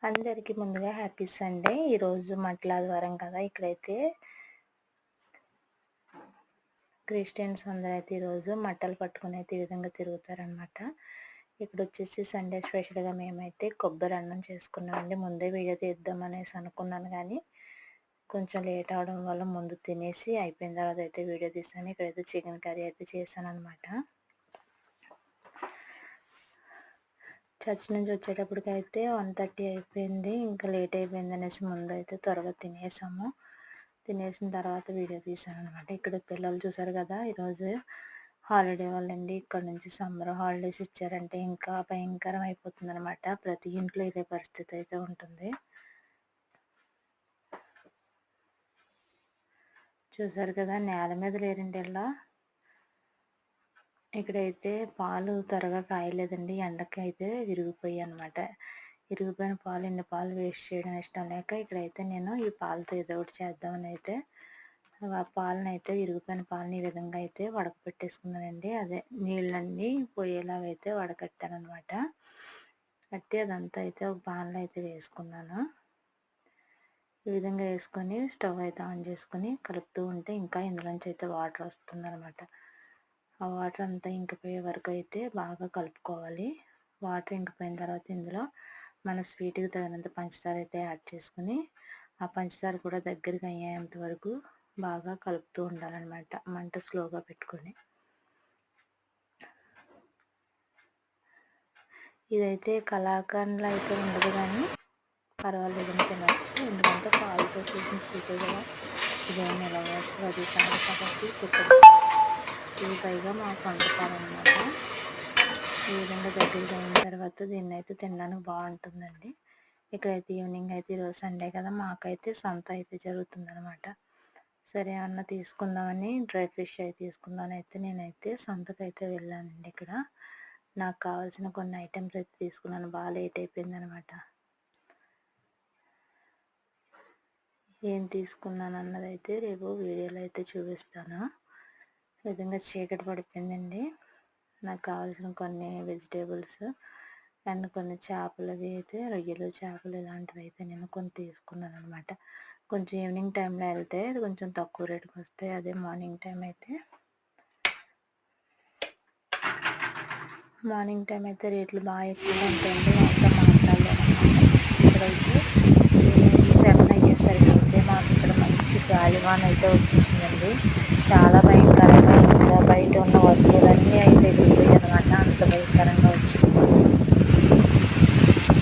అందరికీ ముందుగా happy Sunday. ఈరోజు ఆదివారం కదా, ఇక్కడైతే క్రిస్టియన్స్ అందరూ అయితే ఈరోజు మట్టలు పట్టుకుని అయితే ఈ విధంగా తిరుగుతారనమాట. ఇక్కడ వచ్చేసి సండే స్పెషల్గా మేమైతే కొబ్బరి అన్నం చేసుకున్నామండి. ముందే వీడియో తీద్దాం అనేసి అనుకున్నాను, కానీ కొంచెం లేట్ అవడం వల్ల ముందు తినేసి అయిపోయిన తర్వాత అయితే వీడియో తీసాను. ఇక్కడైతే చికెన్ కర్రీ అయితే చేశాను అనమాట. చర్చ్ నుంచి వచ్చేటప్పటికైతే 1:30 అయిపోయింది. ఇంకా లేట్ అయిపోయింది అనేసి ముందు అయితే త్వరగా తినేసాము. తినేసిన తర్వాత వీడియో తీసాను అనమాట. ఇక్కడ పిల్లలు చూసారు కదా, ఈరోజు హాలిడే వాళ్ళండి. ఇక్కడ నుంచి సమ్మర్ హాలిడేస్ ఇచ్చారంటే ఇంకా భయంకరం అయిపోతుంది అనమాట. ప్రతి ఇంట్లో ఇదే పరిస్థితి అయితే ఉంటుంది. చూసారు కదా, నేల మీద లేరండి ఇలా. ఇక్కడైతే పాలు త్వరగా కాయలేదండి, ఎండకి అయితే విరిగిపోయాయి అనమాట. విరిగిపోయిన పాలు ఎన్ని పాలు వేస్ట్ చేయడం ఇష్టం లేక ఇక్కడైతే నేను ఈ పాలతో ఏదో ఒకటి చేద్దామని అయితే ఆ పాలను అయితే విరిగిపోయిన పాలని ఈ విధంగా అయితే వడకపెట్టేసుకున్నానండి. అదే నీళ్ళన్నీ పోయేలాగా అయితే వడకట్టాను అనమాట. కట్టి అదంతా అయితే ఒక పాన్లో అయితే వేసుకున్నాను. ఈ విధంగా వేసుకొని స్టవ్ అయితే ఆన్ చేసుకొని కలుపుతూ ఉంటే ఇంకా ఇందులోంచి అయితే వాటర్ వస్తుంది అనమాట. ఆ వాటర్ అంతా ఇంకిపోయే వరకు అయితే బాగా కలుపుకోవాలి. వాటర్ ఇంకిపోయిన తర్వాత ఇందులో మన స్వీట్కి తగినంత పంచదార అయితే యాడ్ చేసుకుని ఆ పంచదార కూడా దగ్గరికి అయ్యేంత వరకు బాగా కలుపుతూ ఉండాలన్నమాట, మంట స్లోగా పెట్టుకొని. ఇదైతే కలాకండ్లో అయితే ఉండదు, కానీ పర్వాలేదని తినవచ్చు, ఎందుకంటే పాలతో చేసిన స్వీట్ కదా, ఇదేమీ ఎలా వేస్తుంది అది చాలా కాబట్టి చెప్పండి. ఇది పైగా మా సొంత పాలు అనమాట. ఈ విధంగా దగ్గరికి అయిన తర్వాత దీన్ని అయితే తినడానికి బాగుంటుందండి. ఇక్కడైతే ఈవినింగ్ అయితే ఈరోజు సండే కదా, మాకైతే సంత అయితే జరుగుతుందనమాట. సరే అన్న తీసుకుందామని డ్రై ఫిష్ అయితే తీసుకుందామని అయితే నేనైతే సంతకైతే వెళ్ళానండి. ఇక్కడ నాకు కావాల్సిన కొన్ని ఐటమ్స్ అయితే తీసుకున్నాను. బాగా లేట్ అయిపోయింది అనమాట. ఏం తీసుకున్నాను అన్నది అయితే రేపు వీడియోలో అయితే చూపిస్తాను. ఈ విధంగా చీకటి పడిపోయిందండి. నాకు కావాల్సిన కొన్ని వెజిటేబుల్స్ అండ్ కొన్ని చేపలు అయితే రొయ్యలు చేపలు ఇలాంటివి అయితే నేను కొన్ని తీసుకున్నాను అనమాట. కొంచెం ఈవినింగ్ టైంలో వెళ్తే అది కొంచెం తక్కువ రేటుకి వస్తాయి. అదే మార్నింగ్ టైం అయితే రేట్లు బాగా ఎక్కువగా ఉంటాయండి. వాళ్ళతో మాట్లాడలేదన్నమాట. ఇక్కడైతే 7 అయ్యేసరికి అయితే మాకు ఇక్కడ మంచి గాలివాన అయితే వచ్చేసిందండి. చాలా భయంకరంగా